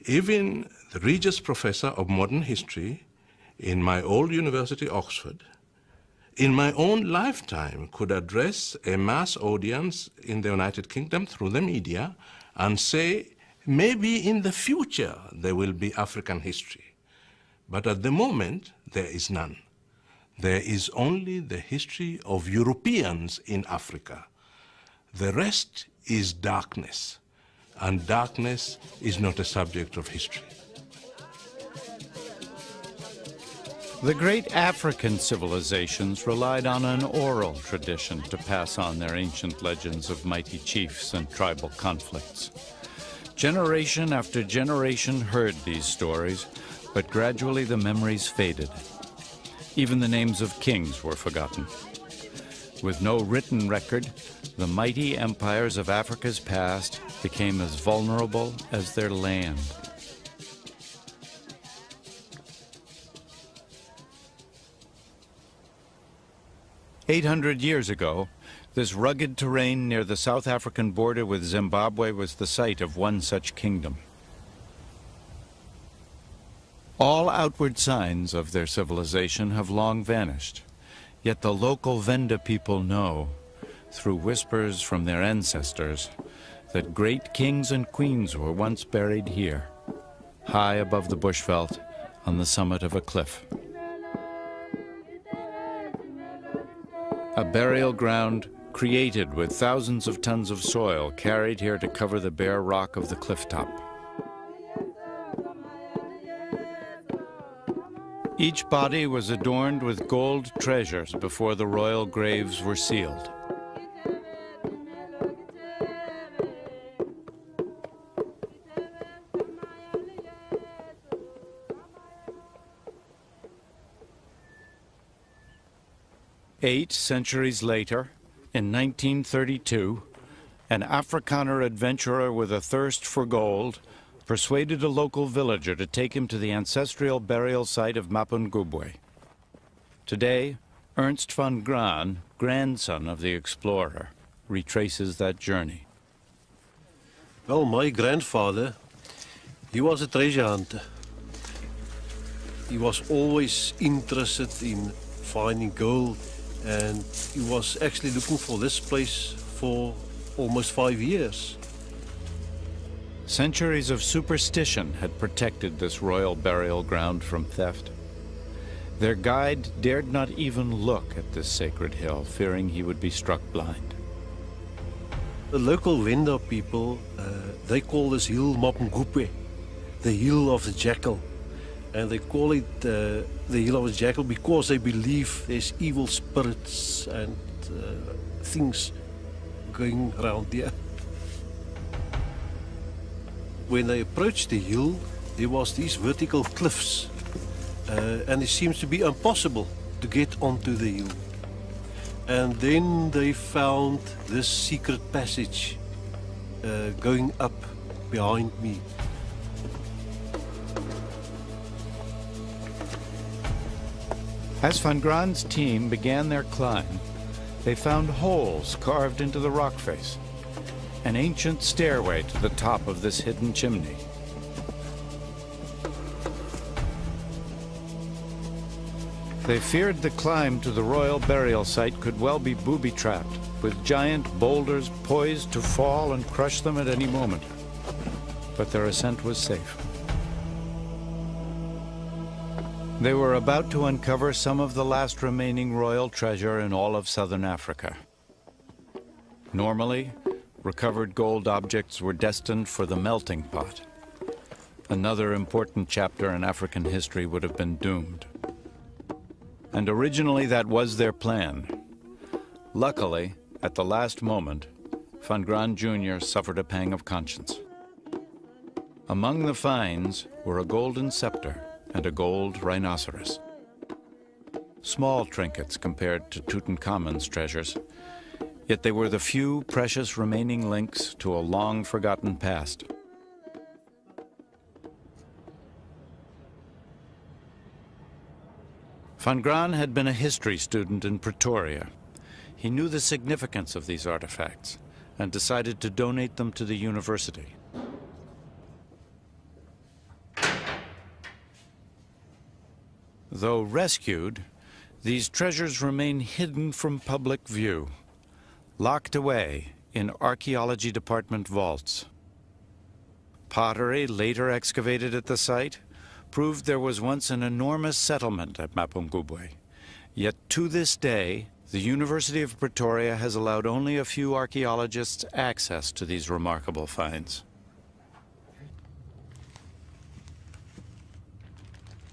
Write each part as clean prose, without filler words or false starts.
Even the Regius Professor of Modern History in my old university, Oxford, in my own lifetime could address a mass audience in the United Kingdom through the media and say, maybe in the future there will be African history. But at the moment, there is none. There is only the history of Europeans in Africa. The rest is darkness, and darkness is not a subject of history. The great African civilizations relied on an oral tradition to pass on their ancient legends of mighty chiefs and tribal conflicts. Generation after generation heard these stories, but gradually the memories faded. Even the names of kings were forgotten. With no written record, the mighty empires of Africa's past became as vulnerable as their land. "800 years ago, this rugged terrain near the South African border with Zimbabwe was the site of one such kingdom. All outward signs of their civilization have long vanished, yet the local Venda people know, through whispers from their ancestors, that great kings and queens were once buried here, high above the bushveld on the summit of a cliff. A burial ground created with thousands of tons of soil carried here to cover the bare rock of the cliff top. Each body was adorned with gold treasures before the royal graves were sealed. Eight centuries later, in 1932, an Afrikaner adventurer with a thirst for gold persuaded a local villager to take him to the ancestral burial site of Mapungubwe. Today, Ernst van Graan, grandson of the explorer, retraces that journey. Well, my grandfather, he was a treasure hunter. He was always interested in finding gold, and he was actually looking for this place for almost 5 years. Centuries of superstition had protected this royal burial ground from theft. Their guide dared not even look at this sacred hill, fearing he would be struck blind. The local Venda people, they call this hill Mapungubwe, the hill of the jackal. And they call it the hill of the jackal because they believe there's evil spirits and things going around there. When they approached the hill, there was these vertical cliffs, and it seems to be impossible to get onto the hill. And then they found this secret passage going up behind me. As Van Graan's team began their climb, they found holes carved into the rock face, an ancient stairway to the top of this hidden chimney. They feared the climb to the royal burial site could well be booby-trapped, with giant boulders poised to fall and crush them at any moment. But their ascent was safe. They were about to uncover some of the last remaining royal treasure in all of southern Africa. Normally, recovered gold objects were destined for the melting pot. Another important chapter in African history would have been doomed. And originally that was their plan. Luckily, at the last moment, Van Graan Jr. suffered a pang of conscience. Among the finds were a golden scepter and a gold rhinoceros. Small trinkets compared to Tutankhamun's treasures, yet they were the few precious remaining links to a long-forgotten past. Van Graan had been a history student in Pretoria. He knew the significance of these artifacts and decided to donate them to the university. Though rescued, these treasures remain hidden from public view, locked away in archaeology department vaults. Pottery later excavated at the site proved there was once an enormous settlement at Mapungubwe. Yet to this day, the University of Pretoria has allowed only a few archaeologists access to these remarkable finds.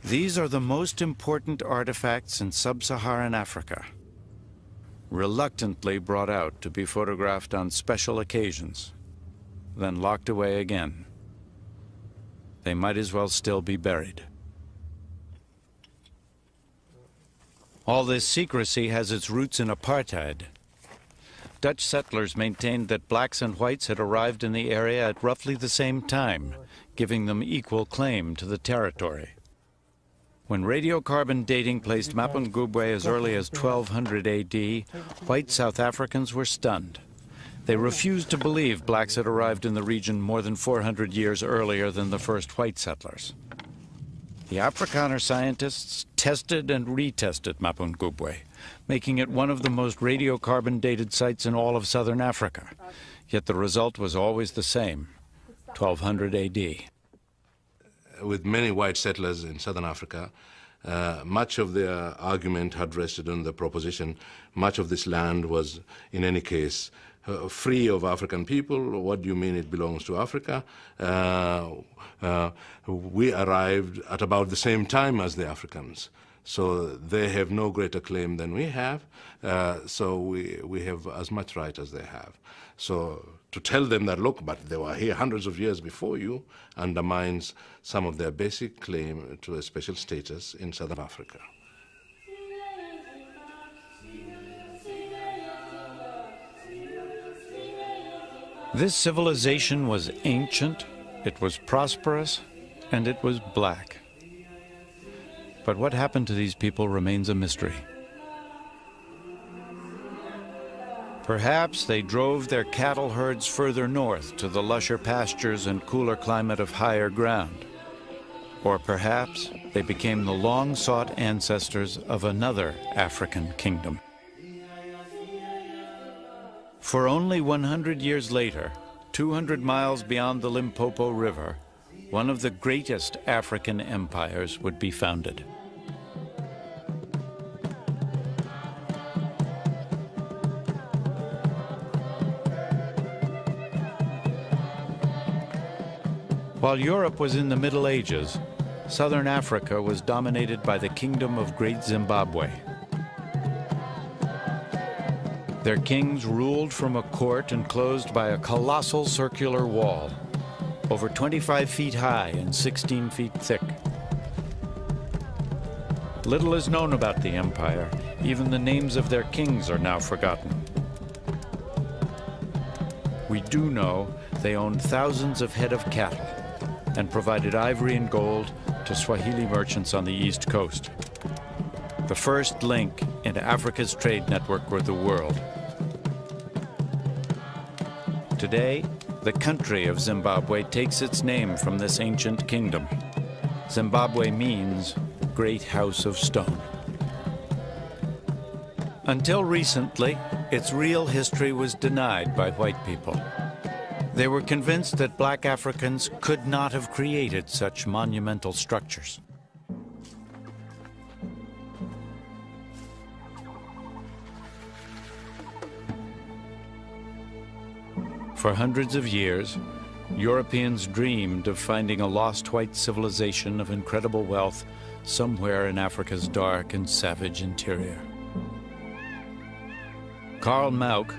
These are the most important artifacts in sub-Saharan Africa, reluctantly brought out to be photographed on special occasions, then locked away again. They might as well still be buried. All this secrecy has its roots in apartheid. Dutch settlers maintained that blacks and whites had arrived in the area at roughly the same time, giving them equal claim to the territory. When radiocarbon dating placed Mapungubwe as early as 1200 AD, white South Africans were stunned. They refused to believe blacks had arrived in the region more than 400 years earlier than the first white settlers. The Afrikaner scientists tested and retested Mapungubwe, making it one of the most radiocarbon-dated sites in all of southern Africa. Yet the result was always the same, 1200 AD. With many white settlers in southern Africa, much of their argument had rested on the proposition much of this land was, in any case, free of African people. What do you mean it belongs to Africa? We arrived at about the same time as the Africans, so they have no greater claim than we have, so we have as much right as they have. So to tell them that, look, but they were here hundreds of years before you, undermines some of their basic claim to a special status in southern Africa. This civilization was ancient, it was prosperous, and it was black. But what happened to these people remains a mystery. Perhaps they drove their cattle herds further north to the lusher pastures and cooler climate of higher ground. Or perhaps they became the long-sought ancestors of another African kingdom. For only 100 years later, 200 miles beyond the Limpopo River, one of the greatest African empires would be founded. While Europe was in the Middle Ages, southern Africa was dominated by the Kingdom of Great Zimbabwe. Their kings ruled from a court enclosed by a colossal circular wall, over 25 feet high and 16 feet thick. Little is known about the empire. Even the names of their kings are now forgotten. We do know they owned thousands of head of cattle and provided ivory and gold to Swahili merchants on the East Coast, the first link into Africa's trade network with the world. Today, the country of Zimbabwe takes its name from this ancient kingdom. Zimbabwe means Great House of Stone. Until recently, its real history was denied by white people. They were convinced that black Africans could not have created such monumental structures. For hundreds of years, Europeans dreamed of finding a lost white civilization of incredible wealth somewhere in Africa's dark and savage interior. Karl Mauck,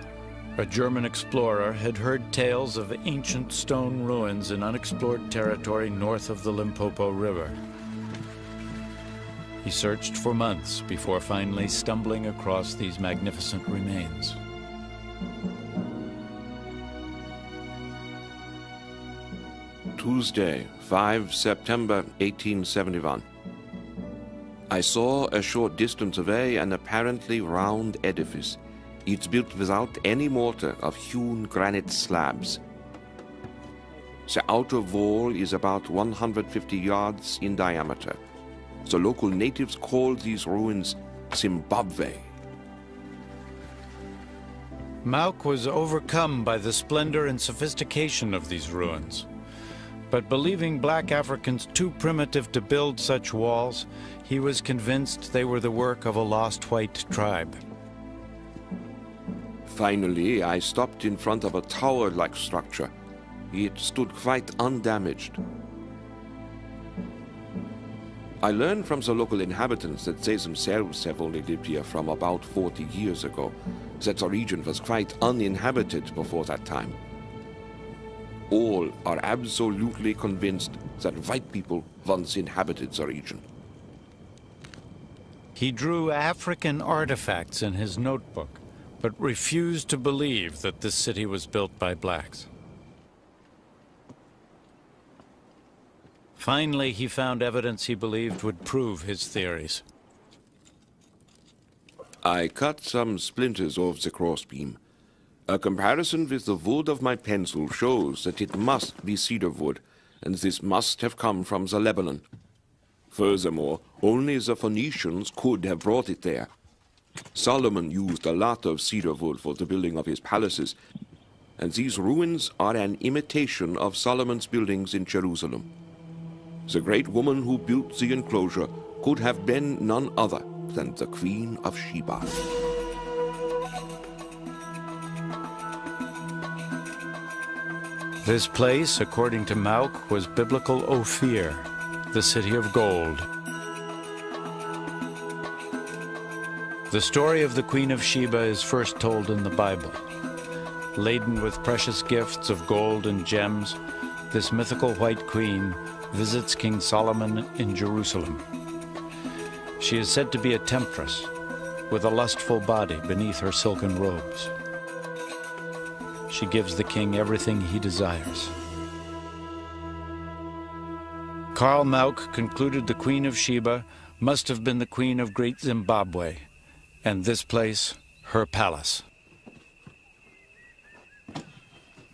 a German explorer, had heard tales of ancient stone ruins in unexplored territory north of the Limpopo River. He searched for months before finally stumbling across these magnificent remains. Tuesday, 5 September 1871. I saw a short distance away an apparently round edifice. It's built without any mortar of hewn granite slabs. The outer wall is about 150 yards in diameter, The local natives call these ruins Zimbabwe. Mauk was overcome by the splendor and sophistication of these ruins. But believing black Africans too primitive to build such walls, he was convinced they were the work of a lost white tribe. Finally, I stopped in front of a tower-like structure. It stood quite undamaged. I learned from the local inhabitants that they themselves have only lived here from about 40 years ago, that the region was quite uninhabited before that time. All are absolutely convinced that white people once inhabited the region. He drew African artifacts in his notebook, but refused to believe that this city was built by blacks. Finally, he found evidence he believed would prove his theories. I cut some splinters off the crossbeam. A comparison with the wood of my pencil shows that it must be cedar wood, and this must have come from the Lebanon. Furthermore, only the Phoenicians could have brought it there. Solomon used a lot of cedar wood for the building of his palaces, and these ruins are an imitation of Solomon's buildings in Jerusalem. The great woman who built the enclosure could have been none other than the Queen of Sheba. This place, according to Mauk, was biblical Ophir, the city of gold. The story of the Queen of Sheba is first told in the Bible. Laden with precious gifts of gold and gems, this mythical white queen visits King Solomon in Jerusalem. She is said to be a temptress, with a lustful body beneath her silken robes. She gives the king everything he desires. Karl Mauk concluded the Queen of Sheba must have been the Queen of Great Zimbabwe, and this place, her palace.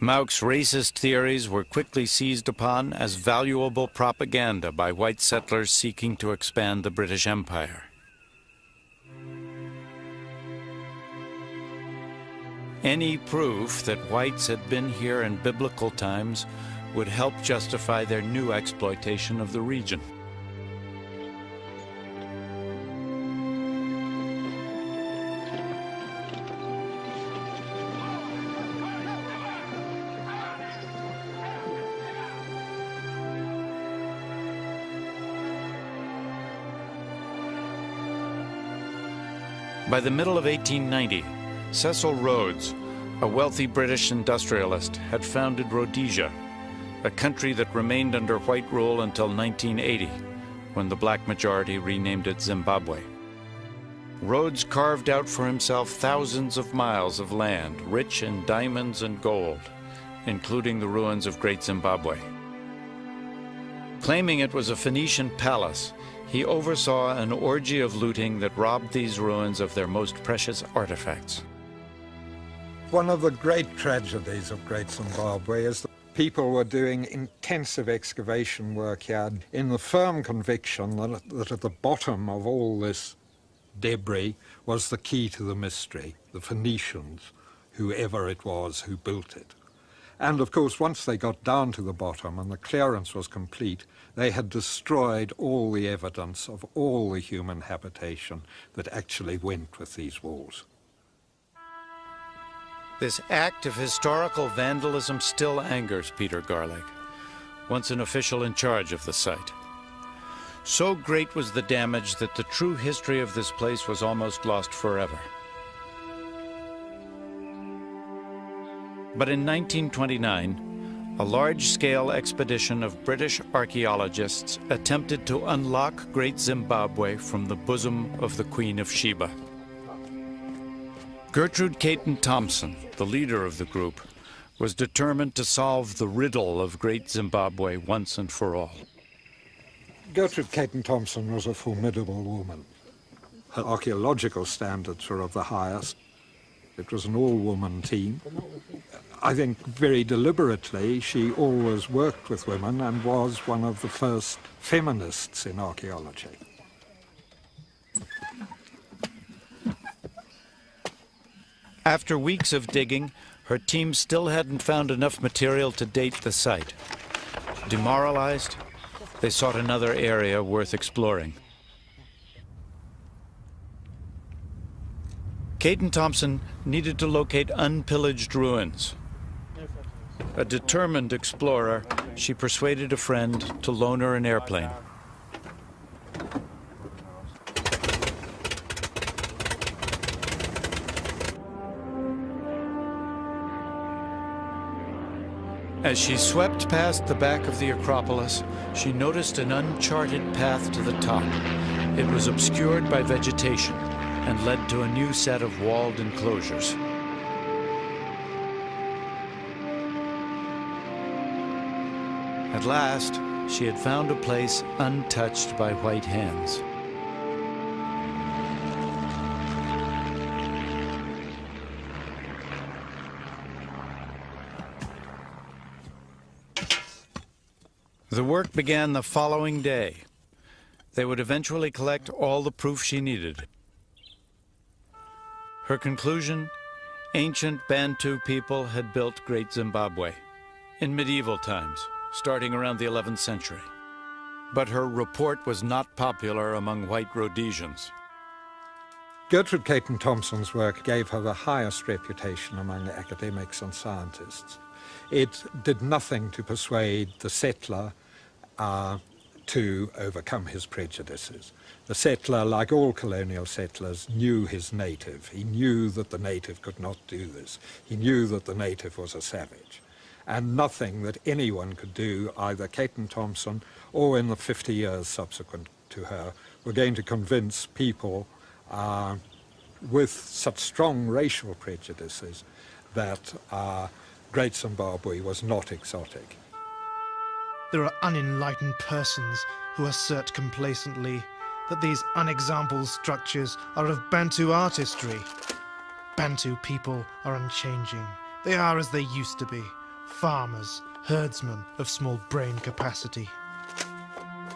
Mauk's racist theories were quickly seized upon as valuable propaganda by white settlers seeking to expand the British Empire. Any proof that whites had been here in biblical times would help justify their new exploitation of the region. By the middle of 1890, Cecil Rhodes, a wealthy British industrialist, had founded Rhodesia, a country that remained under white rule until 1980, when the black majority renamed it Zimbabwe. Rhodes carved out for himself thousands of miles of land, rich in diamonds and gold, including the ruins of Great Zimbabwe. Claiming it was a Phoenician palace, he oversaw an orgy of looting that robbed these ruins of their most precious artifacts. One of the great tragedies of Great Zimbabwe is that people were doing intensive excavation work here in the firm conviction that at the bottom of all this debris was the key to the mystery, the Phoenicians, whoever it was who built it. And of course, once they got down to the bottom and the clearance was complete, they had destroyed all the evidence of all the human habitation that actually went with these walls. This act of historical vandalism still angers Peter Garlick, once an official in charge of the site. So great was the damage that the true history of this place was almost lost forever. But in 1929, a large-scale expedition of British archaeologists attempted to unlock Great Zimbabwe from the bosom of the Queen of Sheba. Gertrude Caton Thompson, the leader of the group, was determined to solve the riddle of Great Zimbabwe once and for all. Gertrude Caton Thompson was a formidable woman. Her archaeological standards were of the highest. It was an all-woman team. I think very deliberately she always worked with women and was one of the first feminists in archaeology. After weeks of digging, her team still hadn't found enough material to date the site. Demoralized, they sought another area worth exploring. Kate and Thompson needed to locate unpillaged ruins. A determined explorer, she persuaded a friend to loan her an airplane. As she swept past the back of the Acropolis, she noticed an uncharted path to the top. It was obscured by vegetation and led to a new set of walled enclosures. At last, she had found a place untouched by white hands. The work began the following day. They would eventually collect all the proof she needed. Her conclusion: ancient Bantu people had built Great Zimbabwe in medieval times, starting around the 11th century. But her report was not popular among white Rhodesians. Gertrude Caton Thompson's work gave her the highest reputation among academics and scientists. It did nothing to persuade the settler to overcome his prejudices. The settler, like all colonial settlers, knew his native. He knew that the native could not do this. He knew that the native was a savage. And nothing that anyone could do, either Caton Thompson or in the 50 years subsequent to her, were going to convince people with such strong racial prejudices that Great Zimbabwe was not exotic. There are unenlightened persons who assert complacently that these unexampled structures are of Bantu artistry. Bantu people are unchanging. They are as they used to be, farmers, herdsmen of small brain capacity.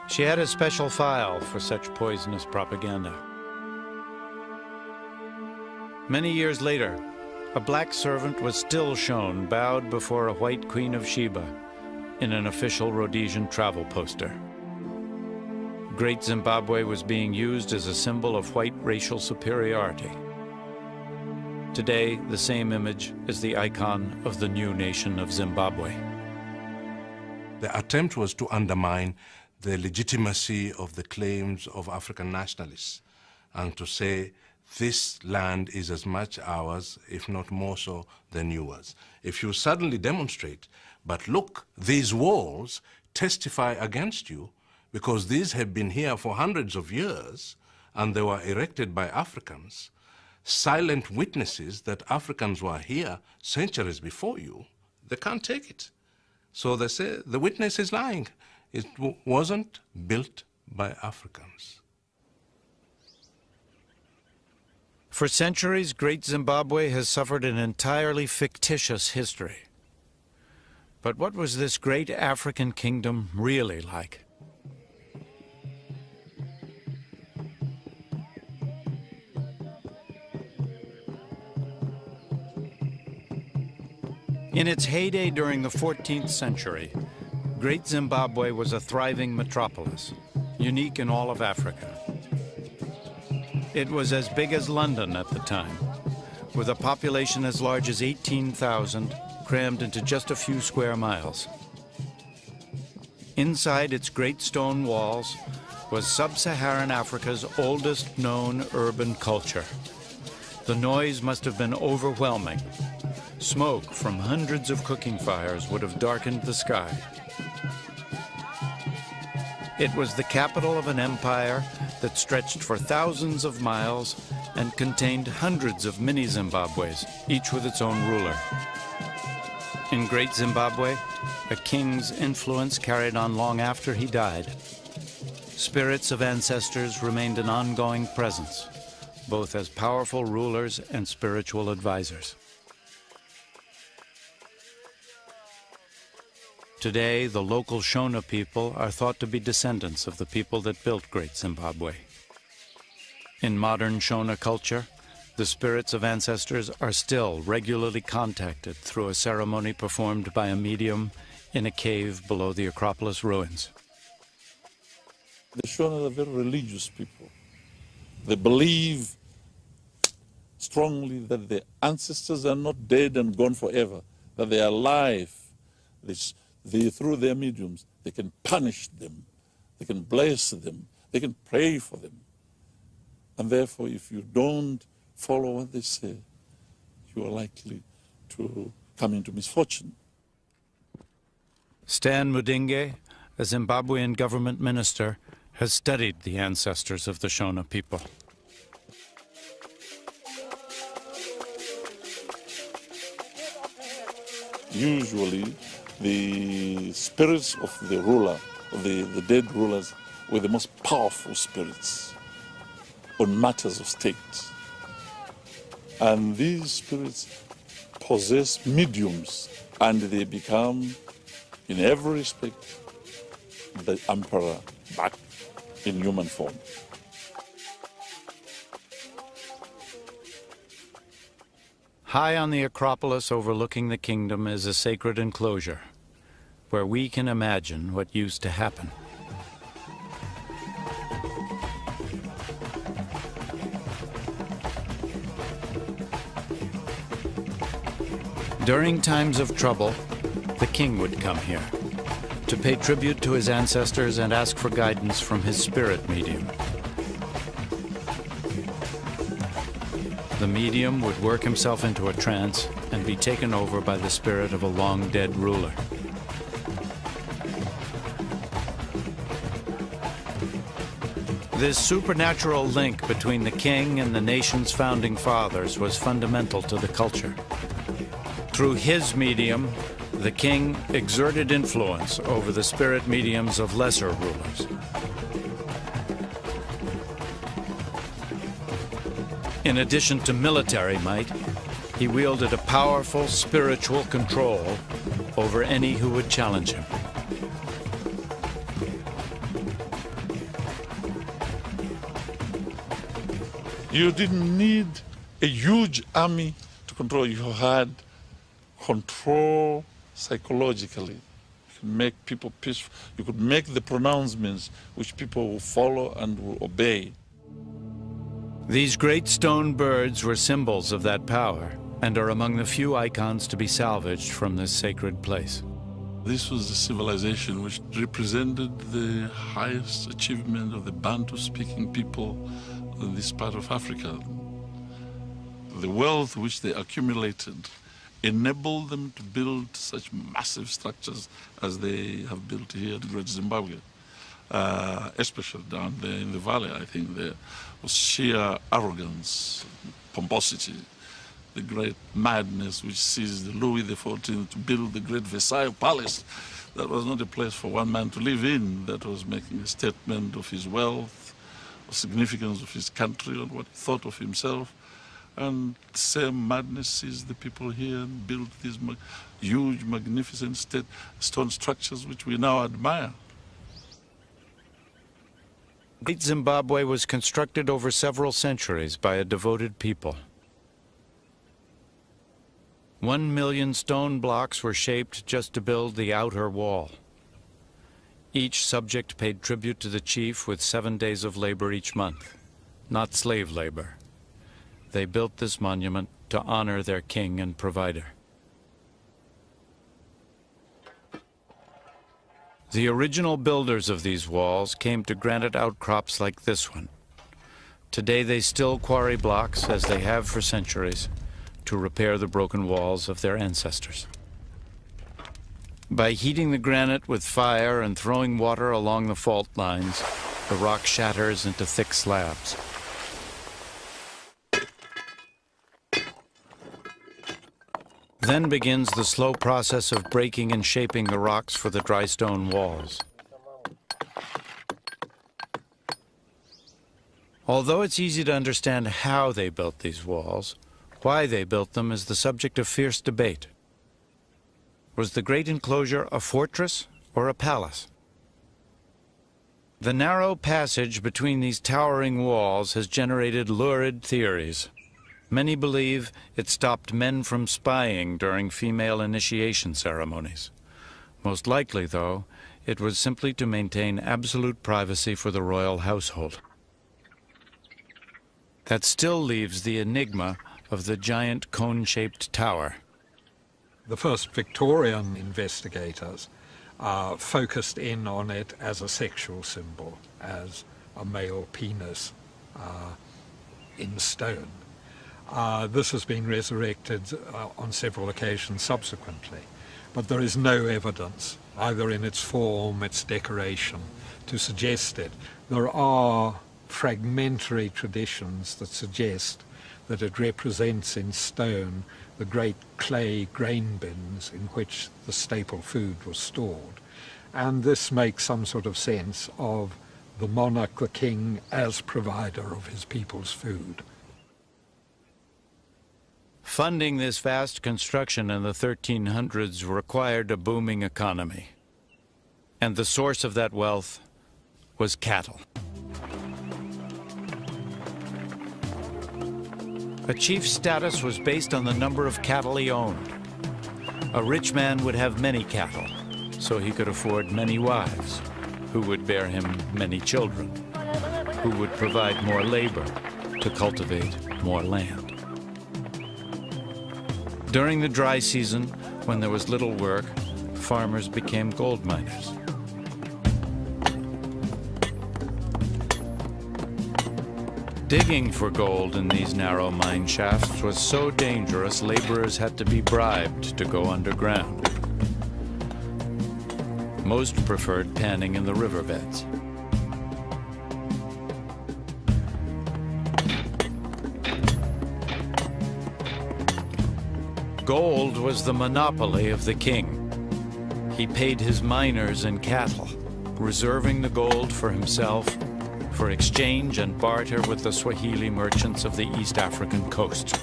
She had a special file for such poisonous propaganda. Many years later, a black servant was still shown bowed before a white Queen of Sheba in an official Rhodesian travel poster. Great Zimbabwe was being used as a symbol of white racial superiority. Today, the same image is the icon of the new nation of Zimbabwe. The attempt was to undermine the legitimacy of the claims of African nationalists and to say this land is as much ours, if not more so, than yours. If you suddenly demonstrate, but look, these walls testify against you because these have been here for hundreds of years and they were erected by Africans, silent witnesses that Africans were here centuries before you, they can't take it. So they say the witness is lying. It wasn't built by Africans. For centuries, Great Zimbabwe has suffered an entirely fictitious history. But what was this great African kingdom really like? In its heyday during the 14th century, Great Zimbabwe was a thriving metropolis, unique in all of Africa. It was as big as London at the time, with a population as large as 18,000 crammed into just a few square miles. Inside its great stone walls was sub-Saharan Africa's oldest known urban culture. The noise must have been overwhelming. Smoke from hundreds of cooking fires would have darkened the sky. It was the capital of an empire that stretched for thousands of miles and contained hundreds of mini-Zimbabwes, each with its own ruler. In Great Zimbabwe, a king's influence carried on long after he died. Spirits of ancestors remained an ongoing presence, both as powerful rulers and spiritual advisors. Today, the local Shona people are thought to be descendants of the people that built Great Zimbabwe. In modern Shona culture, The spirits of ancestors are still regularly contacted through a ceremony performed by a medium in a cave below the Acropolis ruins. The Shona are very religious people. They believe strongly that their ancestors are not dead and gone forever, that they are alive. Through their mediums, they can punish them, they can bless them, they can pray for them. And therefore, if you don't follow what they say, you are likely to come into misfortune. Stan Mudinge, a Zimbabwean government minister, has studied the ancestors of the Shona people. Usually, the spirits of the ruler, of the dead rulers, were the most powerful spirits on matters of state. And these spirits possess mediums, and they become, in every respect, the emperor back in human form. High on the Acropolis overlooking the kingdom is a sacred enclosure where we can imagine what used to happen. During times of trouble, the king would come here to pay tribute to his ancestors and ask for guidance from his spirit medium. The medium would work himself into a trance and be taken over by the spirit of a long-dead ruler. This supernatural link between the king and the nation's founding fathers was fundamental to the culture. Through his medium, the king exerted influence over the spirit mediums of lesser rulers. In addition to military might, he wielded a powerful spiritual control over any who would challenge him. You didn't need a huge army to control. You had control psychologically. You could make people peaceful. You could make the pronouncements which people will follow and will obey. These great stone birds were symbols of that power and are among the few icons to be salvaged from this sacred place. This was the civilization which represented the highest achievement of the Bantu-speaking people in this part of Africa. The wealth which they accumulated enabled them to build such massive structures as they have built here in Great Zimbabwe. Especially down there in the valley, I think there was sheer arrogance, pomposity, the great madness which seized Louis XIV to build the great Versailles Palace. That was not a place for one man to live in. That was making a statement of his wealth, of significance of his country, and what he thought of himself. And the same madness seized the people here and built these huge, magnificent stone structures which we now admire. Great Zimbabwe was constructed over several centuries by a devoted people. 1 million stone blocks were shaped just to build the outer wall. Each subject paid tribute to the chief with 7 days of labor each month, not slave labor. They built this monument to honor their king and provider. The original builders of these walls came to granite outcrops like this one. Today they still quarry blocks, as they have for centuries, to repair the broken walls of their ancestors. By heating the granite with fire and throwing water along the fault lines, the rock shatters into thick slabs. Then begins the slow process of breaking and shaping the rocks for the dry stone walls. Although it's easy to understand how they built these walls, why they built them is the subject of fierce debate. Was the great enclosure a fortress or a palace? The narrow passage between these towering walls has generated lurid theories. Many believe it stopped men from spying during female initiation ceremonies. Most likely, though, it was simply to maintain absolute privacy for the royal household. That still leaves the enigma of the giant cone-shaped tower. The first Victorian investigators focused in on it as a sexual symbol, as a male penis in stone. This has been resurrected on several occasions subsequently, but there is no evidence, either in its form, its decoration, to suggest it. There are fragmentary traditions that suggest that it represents in stone the great clay grain bins in which the staple food was stored. And this makes some sort of sense of the monarch, the king, as provider of his people's food. Funding this vast construction in the 1300s required a booming economy. And the source of that wealth was cattle. A chief's status was based on the number of cattle he owned. A rich man would have many cattle, so he could afford many wives, who would bear him many children, who would provide more labor to cultivate more land. During the dry season, when there was little work, farmers became gold miners. Digging for gold in these narrow mine shafts was so dangerous, laborers had to be bribed to go underground. Most preferred panning in the riverbeds. Gold was the monopoly of the king. He paid his miners in cattle, reserving the gold for himself for exchange and barter with the Swahili merchants of the East African coast.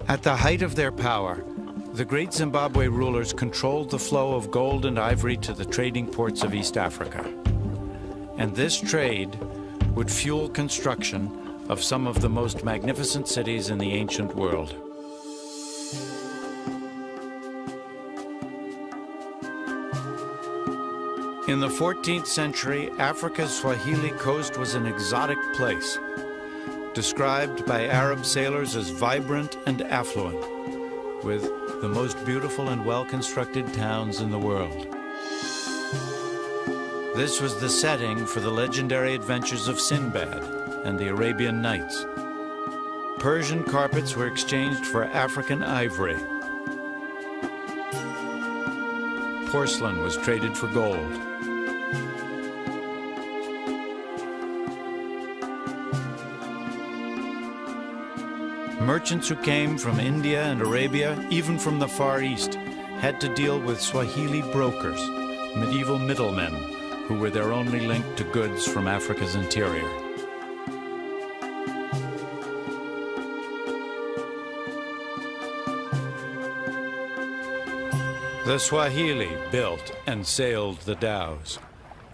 At the height of their power, the great Zimbabwe rulers controlled the flow of gold and ivory to the trading ports of East Africa. And this trade would fuel construction of some of the most magnificent cities in the ancient world. In the 14th century, Africa's Swahili coast was an exotic place, described by Arab sailors as vibrant and affluent, with the most beautiful and well-constructed towns in the world. This was the setting for the legendary adventures of Sinbad and the Arabian Nights. Persian carpets were exchanged for African ivory. Porcelain was traded for gold. Merchants who came from India and Arabia, even from the Far East, had to deal with Swahili brokers, medieval middlemen, who were their only link to goods from Africa's interior. The Swahili built and sailed the dhows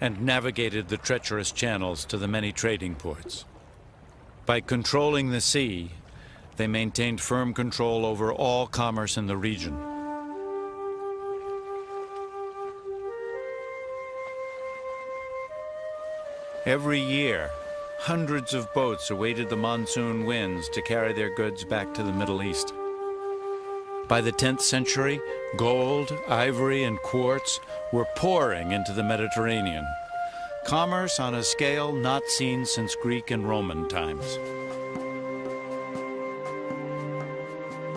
and navigated the treacherous channels to the many trading ports. By controlling the sea, they maintained firm control over all commerce in the region. Every year, hundreds of boats awaited the monsoon winds to carry their goods back to the Middle East. By the 10th century, gold, ivory, and quartz were pouring into the Mediterranean. Commerce on a scale not seen since Greek and Roman times.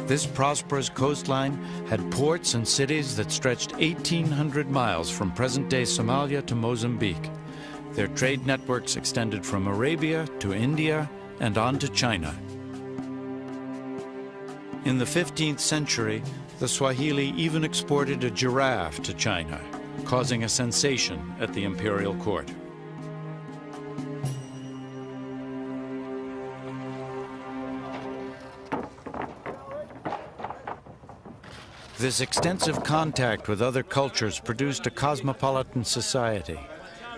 This prosperous coastline had ports and cities that stretched 1,800 miles from present-day Somalia to Mozambique. Their trade networks extended from Arabia to India and on to China. In the 15th century, the Swahili even exported a giraffe to China, causing a sensation at the imperial court. This extensive contact with other cultures produced a cosmopolitan society,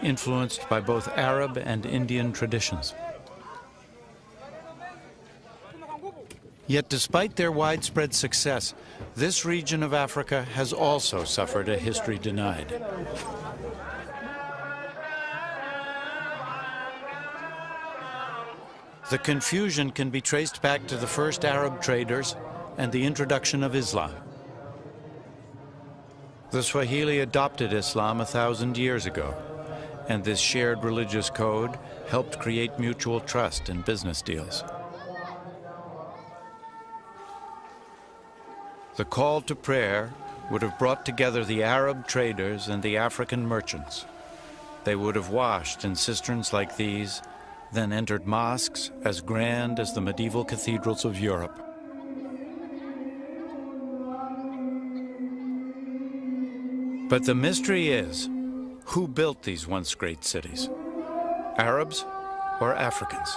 influenced by both Arab and Indian traditions. Yet despite their widespread success, this region of Africa has also suffered a history denied. The confusion can be traced back to the first Arab traders and the introduction of Islam. The Swahili adopted Islam 1,000 years ago, and this shared religious code helped create mutual trust in business deals. The call to prayer would have brought together the Arab traders and the African merchants. They would have washed in cisterns like these, then entered mosques as grand as the medieval cathedrals of Europe. But the mystery is, who built these once great cities? Arabs or Africans?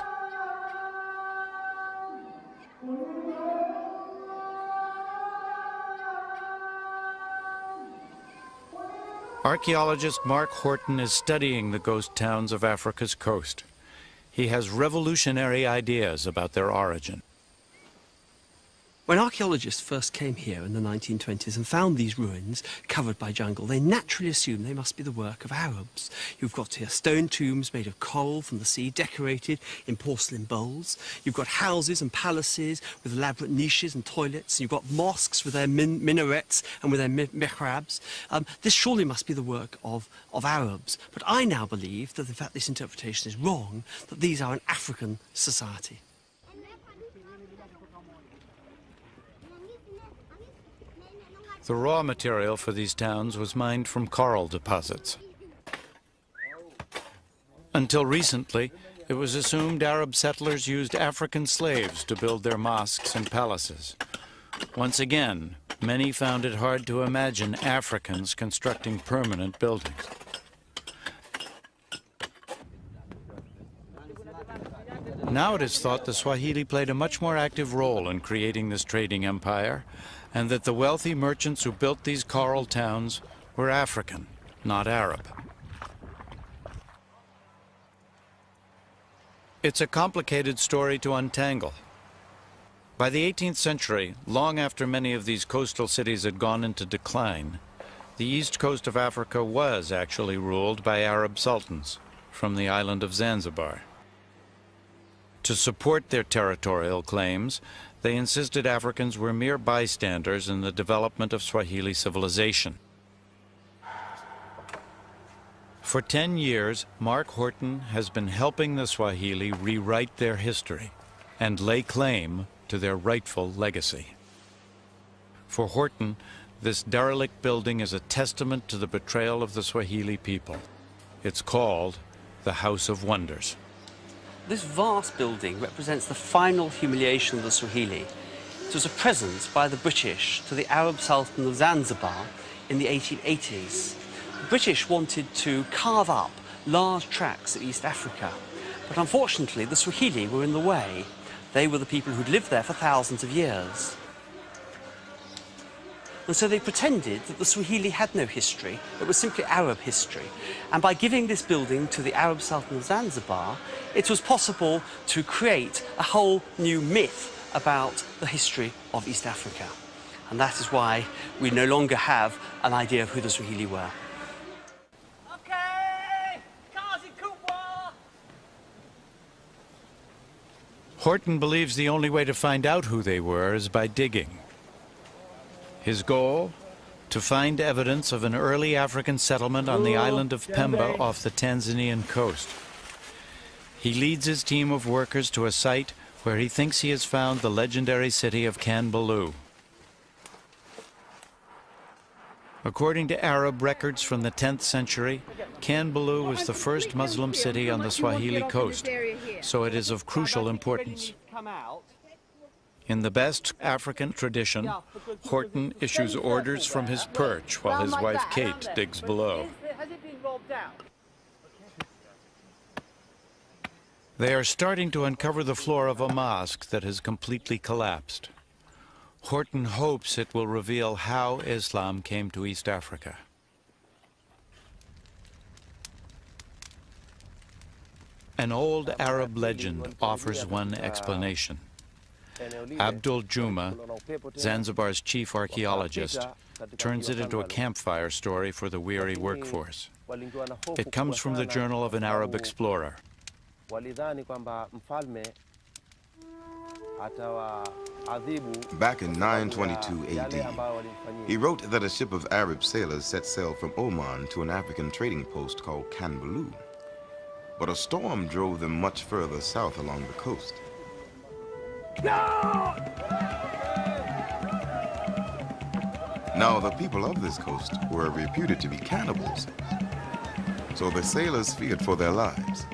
Archaeologist Mark Horton is studying the ghost towns of Africa's coast. He has revolutionary ideas about their origin. When archaeologists first came here in the 1920s and found these ruins covered by jungle, they naturally assumed they must be the work of Arabs. You've got here stone tombs made of coral from the sea, decorated in porcelain bowls. You've got houses and palaces with elaborate niches and toilets. You've got mosques with their minarets and with their mihrabs. This surely must be the work of Arabs. But I now believe that, in fact, this interpretation is wrong, that these are an African society. The raw material for these towns was mined from coral deposits. Until recently, it was assumed Arab settlers used African slaves to build their mosques and palaces. Once again, many found it hard to imagine Africans constructing permanent buildings. Now it is thought the Swahili played a much more active role in creating this trading empire, and that the wealthy merchants who built these coral towns were African, not Arab. It's a complicated story to untangle. By the 18th century, long after many of these coastal cities had gone into decline, the east coast of Africa was actually ruled by Arab sultans from the island of Zanzibar. To support their territorial claims, they insisted Africans were mere bystanders in the development of Swahili civilization. For 10 years, Mark Horton has been helping the Swahili rewrite their history and lay claim to their rightful legacy. For Horton, this derelict building is a testament to the betrayal of the Swahili people. It's called the House of Wonders. This vast building represents the final humiliation of the Swahili. It was a present by the British to the Arab Sultan of Zanzibar in the 1880s. The British wanted to carve up large tracts of East Africa, but unfortunately the Swahili were in the way. They were the people who'd lived there for thousands of years. And so they pretended that the Swahili had no history, it was simply Arab history. And by giving this building to the Arab Sultan of Zanzibar, it was possible to create a whole new myth about the history of East Africa. And that is why we no longer have an idea of who the Swahili were. Horton believes the only way to find out who they were is by digging. His goal? To find evidence of an early African settlement on the island of Pemba off the Tanzanian coast. He leads his team of workers to a site where he thinks he has found the legendary city of Kanbaloo. According to Arab records from the 10th century, Kanbaloo was the first Muslim city on the Swahili coast, so it is of crucial importance. In the best African tradition, Horton issues orders from his perch while his wife Kate digs below. They are starting to uncover the floor of a mosque that has completely collapsed. Horton hopes it will reveal how Islam came to East Africa. An old Arab legend offers one explanation. Abdul Juma, Zanzibar's chief archaeologist, turns it into a campfire story for the weary workforce. It comes from the journal of an Arab explorer. Back in 922 AD, he wrote that a ship of Arab sailors set sail from Oman to an African trading post called Kanbalu. But a storm drove them much further south along the coast. No! Now, the people of this coast were reputed to be cannibals, so the sailors feared for their lives.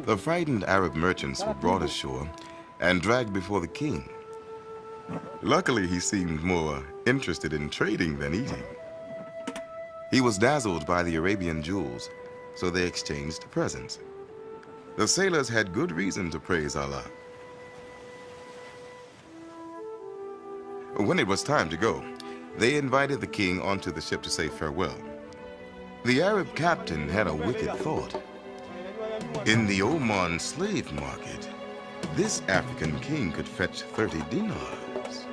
The frightened Arab merchants were brought ashore and dragged before the king. Luckily, he seemed more interested in trading than eating. He was dazzled by the Arabian jewels, so they exchanged presents. The sailors had good reason to praise Allah. When it was time to go, they invited the king onto the ship to say farewell. The Arab captain had a wicked thought. In the Oman slave market, this African king could fetch 30 dinars.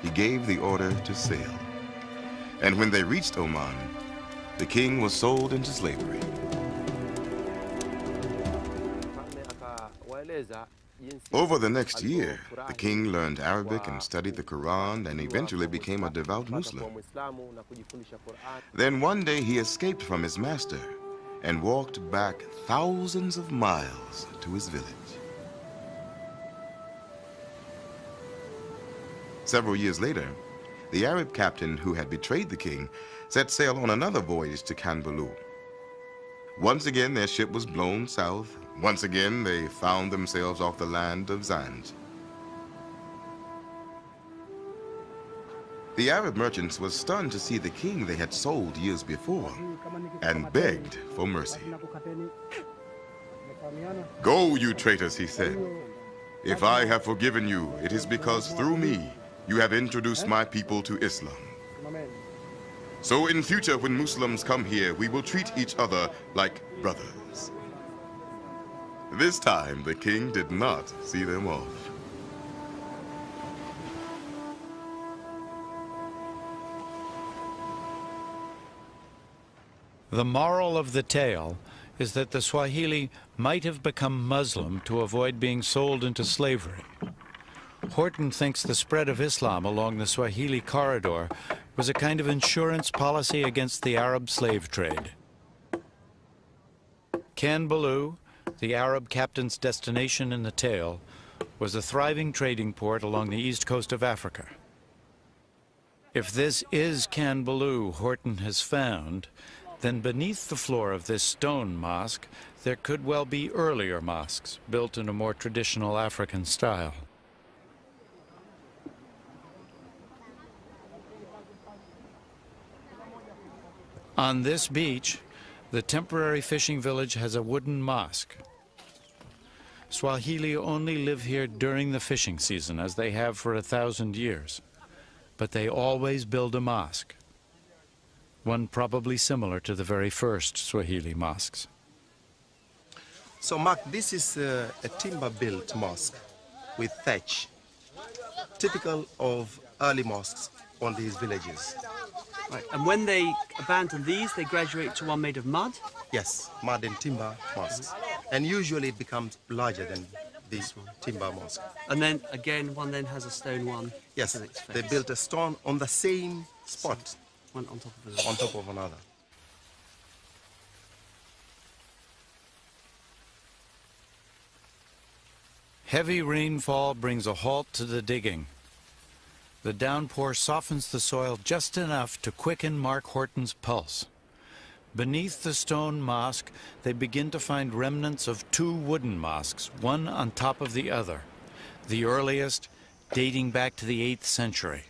He gave the order to sail. And when they reached Oman, the king was sold into slavery. Over the next year, the king learned Arabic and studied the Quran and eventually became a devout Muslim. Then one day he escaped from his master and walked back thousands of miles to his village. Several years later, the Arab captain who had betrayed the king set sail on another voyage to Kanbalu. Once again, their ship was blown south. Once again, they found themselves off the land of Zanj. The Arab merchants were stunned to see the king they had sold years before and begged for mercy. "Go, you traitors," he said. "If I have forgiven you, it is because through me you have introduced my people to Islam. So in future, when Muslims come here, we will treat each other like brothers." This time, the king did not see them off. The moral of the tale is that the Swahili might have become Muslim to avoid being sold into slavery. Horton thinks the spread of Islam along the Swahili corridor was a kind of insurance policy against the Arab slave trade. Kanbalu, the Arab captain's destination in the tale, was a thriving trading port along the east coast of Africa. If this is Kanbalu Horton has found, then beneath the floor of this stone mosque, there could well be earlier mosques built in a more traditional African style. On this beach, the temporary fishing village has a wooden mosque. Swahili only live here during the fishing season, as they have for 1,000 years. But they always build a mosque, one probably similar to the very first Swahili mosques. So, Mark, this is a timber-built mosque with thatch, typical of early mosques on these villages. Right. And when they abandon these, they graduate to one made of mud? Yes, mud and timber mosques. And usually it becomes larger than this timber mosque. And then, again, one then has a stone one? Yes, they built a stone on the same spot. One on top of another. On top of another. Heavy rainfall brings a halt to the digging. The downpour softens the soil just enough to quicken Mark Horton's pulse. Beneath the stone mosque, they begin to find remnants of two wooden mosques, one on top of the other, the earliest dating back to the 8th century.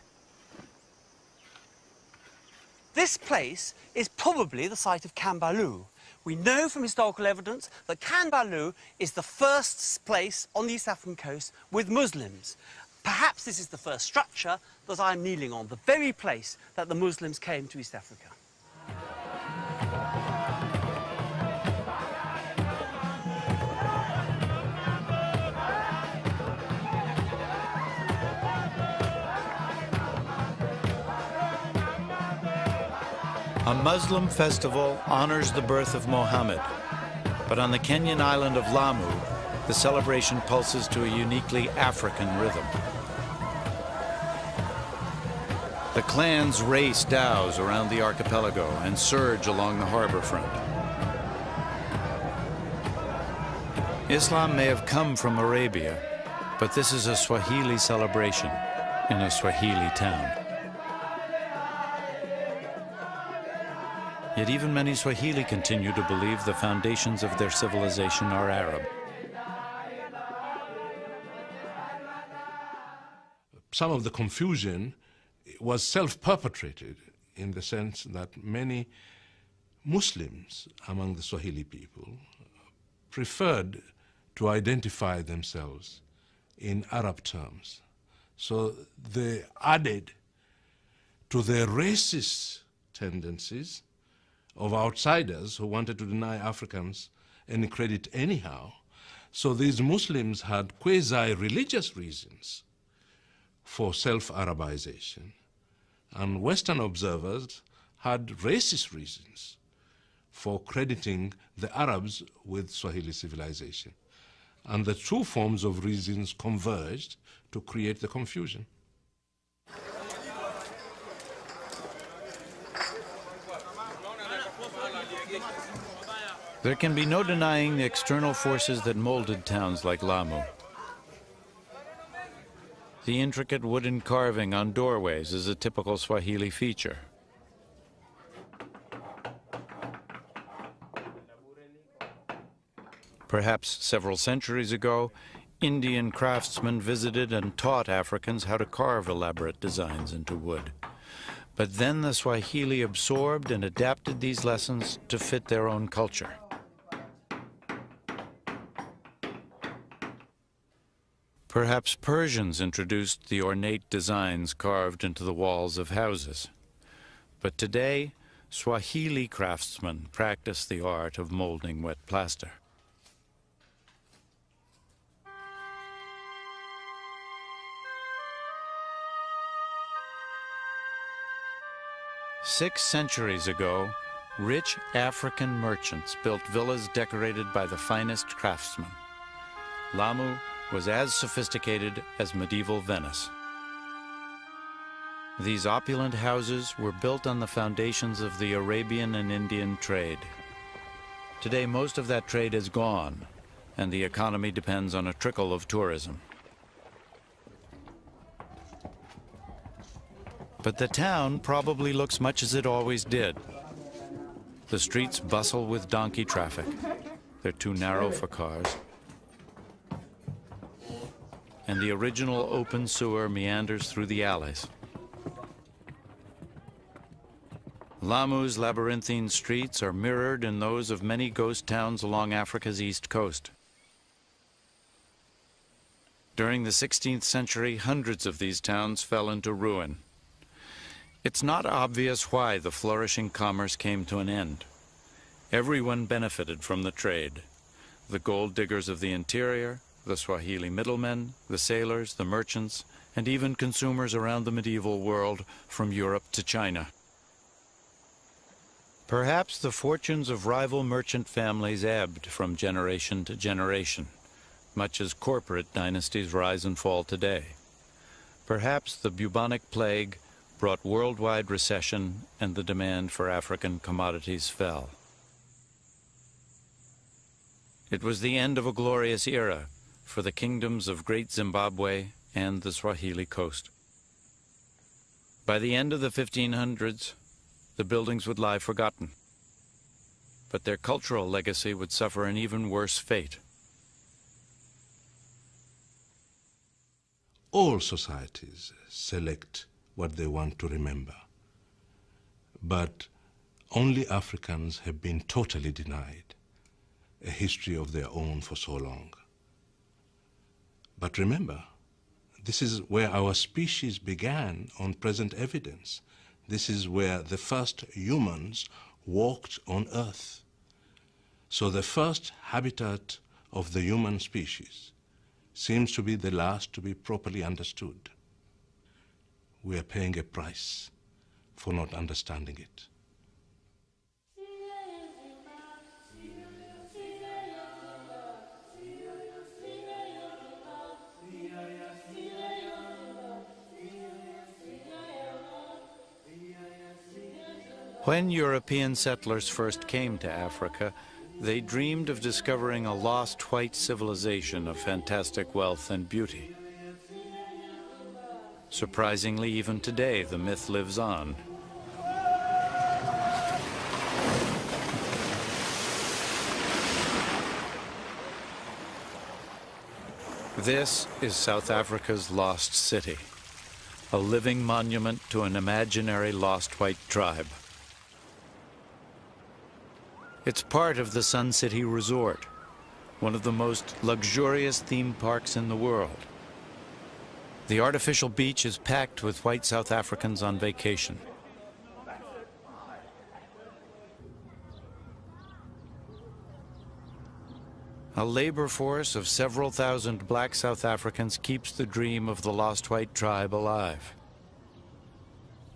This place is probably the site of Kanbalu, We know from historical evidence that Kanbalu is the first place on the East African coast with Muslims. Perhaps this is the first structure that I'm kneeling on, the very place that the Muslims came to East Africa. A Muslim festival honors the birth of Mohammed, but on the Kenyan island of Lamu, the celebration pulses to a uniquely African rhythm. The clans race dhows around the archipelago and surge along the harbor front. Islam may have come from Arabia, but this is a Swahili celebration in a Swahili town. Yet even many Swahili continue to believe the foundations of their civilization are Arab. Some of the confusion was self-perpetrated in the sense that many Muslims among the Swahili people preferred to identify themselves in Arab terms. So they added to their racist tendencies of outsiders who wanted to deny Africans any credit anyhow. So these Muslims had quasi-religious reasons for self-Arabization. And Western observers had racist reasons for crediting the Arabs with Swahili civilization. And the two forms of reasons converged to create the confusion. There can be no denying the external forces that molded towns like Lamu. The intricate wooden carving on doorways is a typical Swahili feature. Perhaps several centuries ago, Indian craftsmen visited and taught Africans how to carve elaborate designs into wood. But then the Swahili absorbed and adapted these lessons to fit their own culture. Perhaps Persians introduced the ornate designs carved into the walls of houses. But today, Swahili craftsmen practice the art of molding wet plaster. Six centuries ago, rich African merchants built villas decorated by the finest craftsmen. Lamu was as sophisticated as medieval Venice. These opulent houses were built on the foundations of the Arabian and Indian trade. Today, most of that trade is gone, and the economy depends on a trickle of tourism. But the town probably looks much as it always did. The streets bustle with donkey traffic. They're too narrow for cars. And the original open sewer meanders through the alleys. Lamu's labyrinthine streets are mirrored in those of many ghost towns along Africa's east coast. During the 16th century, hundreds of these towns fell into ruin. It's not obvious why the flourishing commerce came to an end. Everyone benefited from the trade. The gold diggers of the interior, the Swahili middlemen, the sailors, the merchants, and even consumers around the medieval world from Europe to China. Perhaps the fortunes of rival merchant families ebbed from generation to generation, much as corporate dynasties rise and fall today. Perhaps the bubonic plague brought worldwide recession and the demand for African commodities fell. It was the end of a glorious era for the kingdoms of Great Zimbabwe and the Swahili coast. By the end of the 1500s, the buildings would lie forgotten, but their cultural legacy would suffer an even worse fate. All societies select what they want to remember, but Only Africans have been totally denied a history of their own for so long. But remember, this is where our species began on present evidence. This is where the first humans walked on Earth. So the first habitat of the human species seems to be the last to be properly understood. We are paying a price for not understanding it. When European settlers first came to Africa, they dreamed of discovering a lost white civilization of fantastic wealth and beauty. Surprisingly, even today, the myth lives on. This is South Africa's lost city, a living monument to an imaginary lost white tribe. It's part of the Sun City Resort, one of the most luxurious theme parks in the world. The artificial beach is packed with white South Africans on vacation. A labor force of several thousand black South Africans keeps the dream of the lost white tribe alive.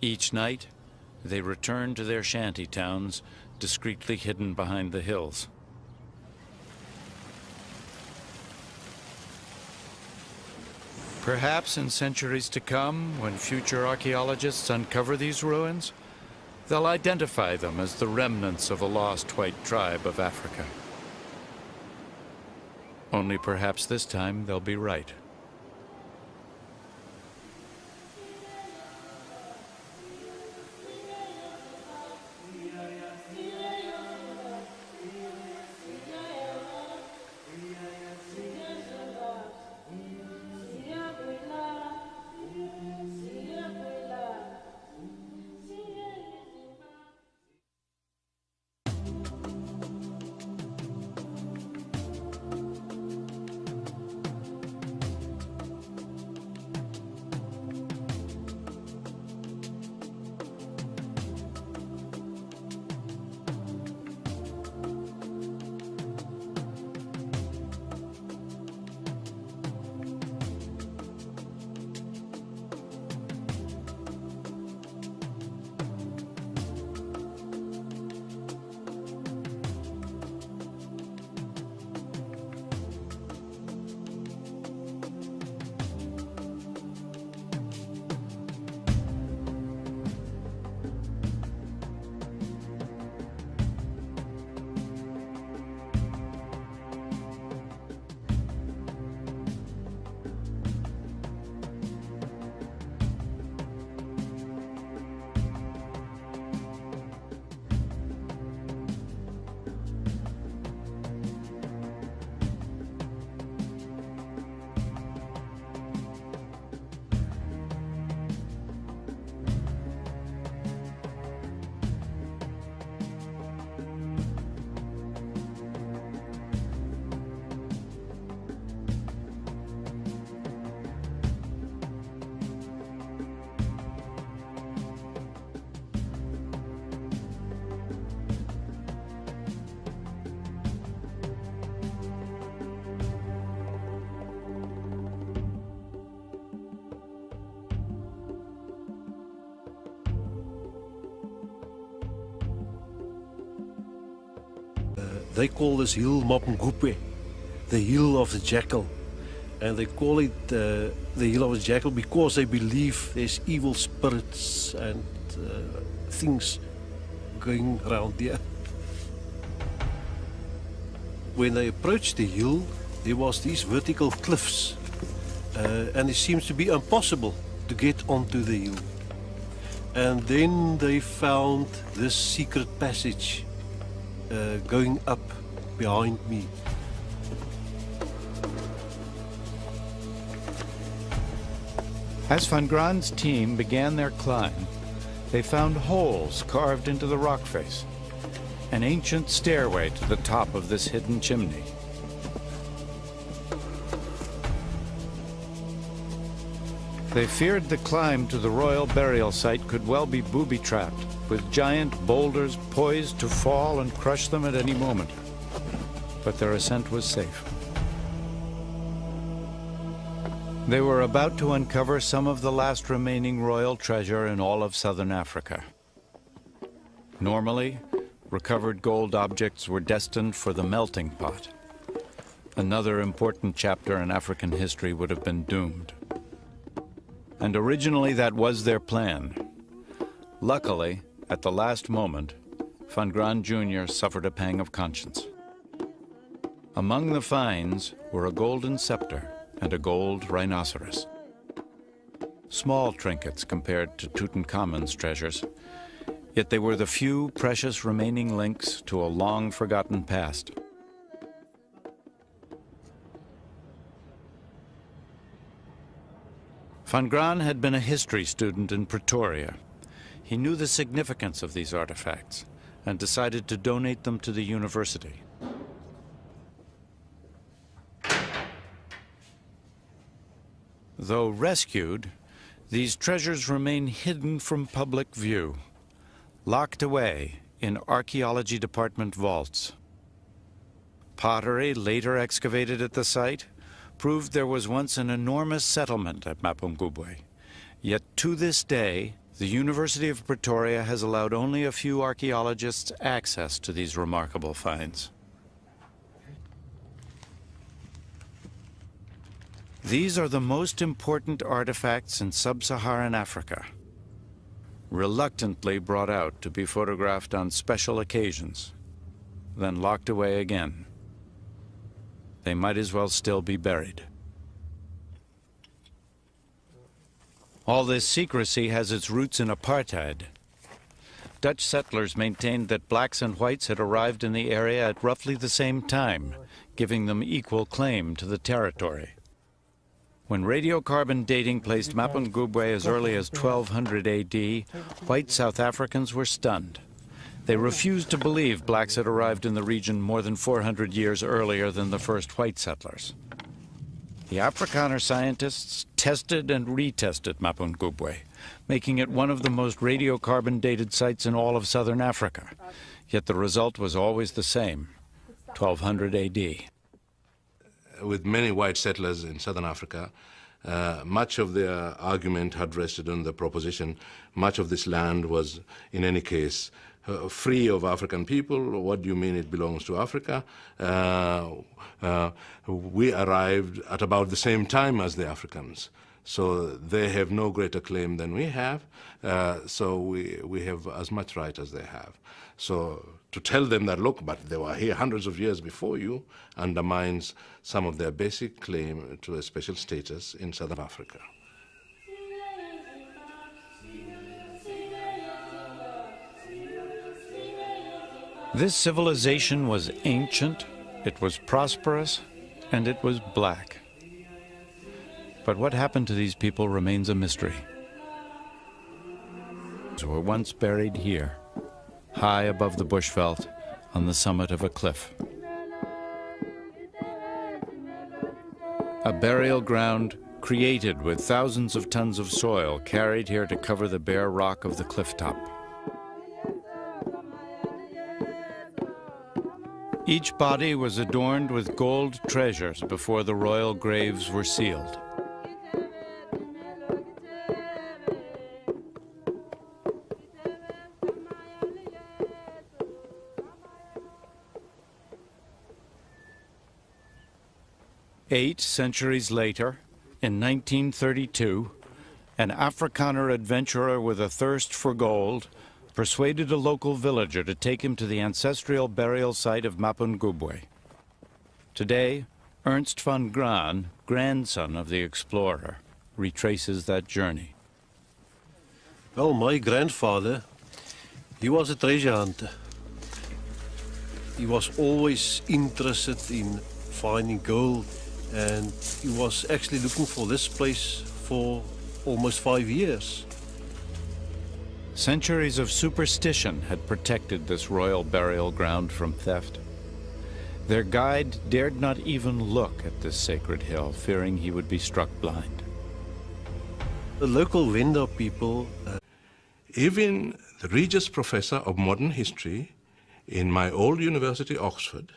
Each night, they return to their shanty towns, discreetly hidden behind the hills. Perhaps in centuries to come, when future archaeologists uncover these ruins, they'll identify them as the remnants of a lost white tribe of Africa. Only perhaps this time they'll be right. They call this hill Mummified, the hill of the jackal. And they call it the hill of the jackal because they believe there's evil spirits and things going around there. When they approached the hill, there was these vertical cliffs, and it seems to be impossible to get onto the hill. And then they found this secret passage going up behind me. As Van Graan's team began their climb, they found holes carved into the rock face, an ancient stairway to the top of this hidden chimney. They feared the climb to the royal burial site could well be booby-trapped, with giant boulders poised to fall and crush them at any moment. But their ascent was safe. They were about to uncover some of the last remaining royal treasure in all of southern Africa. Normally, recovered gold objects were destined for the melting pot. Another important chapter in African history would have been doomed. And originally that was their plan. Luckily, at the last moment, Van Graan Jr. suffered a pang of conscience. Among the finds were a golden scepter and a gold rhinoceros. Small trinkets compared to Tutankhamun's treasures, yet they were the few precious remaining links to a long-forgotten past. Van Graan had been a history student in Pretoria. He knew the significance of these artifacts and decided to donate them to the university. Though rescued, these treasures remain hidden from public view, locked away in archaeology department vaults. Pottery later excavated at the site proved there was once an enormous settlement at Mapungubwe. Yet to this day, the University of Pretoria has allowed only a few archaeologists access to these remarkable finds. These are the most important artifacts in sub-Saharan Africa, reluctantly brought out to be photographed on special occasions, then locked away again. They might as well still be buried. All this secrecy has its roots in apartheid. Dutch settlers maintained that blacks and whites had arrived in the area at roughly the same time, giving them equal claim to the territory. When radiocarbon dating placed Mapungubwe as early as 1200 AD, white South Africans were stunned. They refused to believe blacks had arrived in the region more than 400 years earlier than the first white settlers. The Afrikaner scientists tested and retested Mapungubwe, making it one of the most radiocarbon-dated sites in all of southern Africa. Yet the result was always the same, 1200 AD. With many white settlers in southern Africa, much of their argument had rested on the proposition much of this land was, in any case, free of African people. What do you mean it belongs to Africa? We arrived at about the same time as the Africans, so they have no greater claim than we have, so we have as much right as they have. So to tell them that, look, but they were here hundreds of years before you, undermines some of their basic claim to a special status in southern Africa. This civilization was ancient, it was prosperous, and it was black. But what happened to these people remains a mystery. They were once buried here, high above the bushveld, on the summit of a cliff. A burial ground created with thousands of tons of soil carried here to cover the bare rock of the cliff top. Each body was adorned with gold treasures before the royal graves were sealed. Eight centuries later, in 1932, an Afrikaner adventurer with a thirst for gold persuaded a local villager to take him to the ancestral burial site of Mapungubwe. Today, Ernst van Graan, grandson of the explorer, retraces that journey. Well, my grandfather, he was a treasure hunter. He was always interested in finding gold, and he was actually looking for this place for almost 5 years. Centuries of superstition had protected this royal burial ground from theft. Their guide dared not even look at this sacred hill, fearing he would be struck blind. The local Venda people... Even the Regius Professor of Modern History in my old university, Oxford,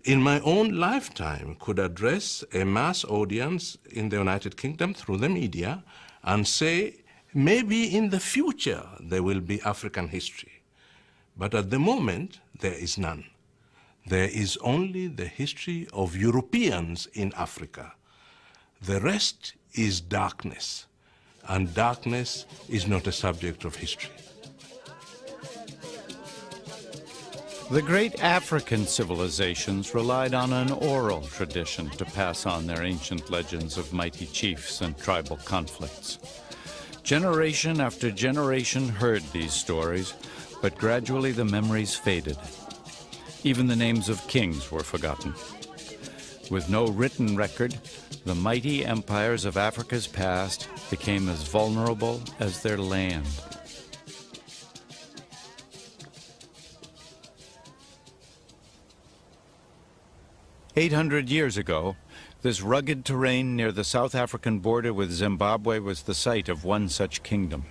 in my own lifetime could address a mass audience in the United Kingdom through the media and say, maybe in the future there will be African history. But at the moment, there is none. There is only the history of Europeans in Africa. The rest is darkness, and darkness is not a subject of history. The great African civilizations relied on an oral tradition to pass on their ancient legends of mighty chiefs and tribal conflicts. Generation after generation heard these stories, but gradually the memories faded. Even the names of kings were forgotten. With no written record, the mighty empires of Africa's past became as vulnerable as their land. "800 years ago, this rugged terrain near the South African border with Zimbabwe was the site of one such kingdom.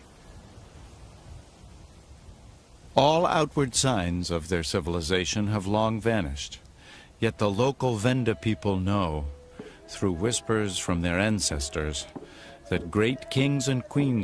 All outward signs of their civilization have long vanished, yet the local Venda people know, through whispers from their ancestors, that great kings and queens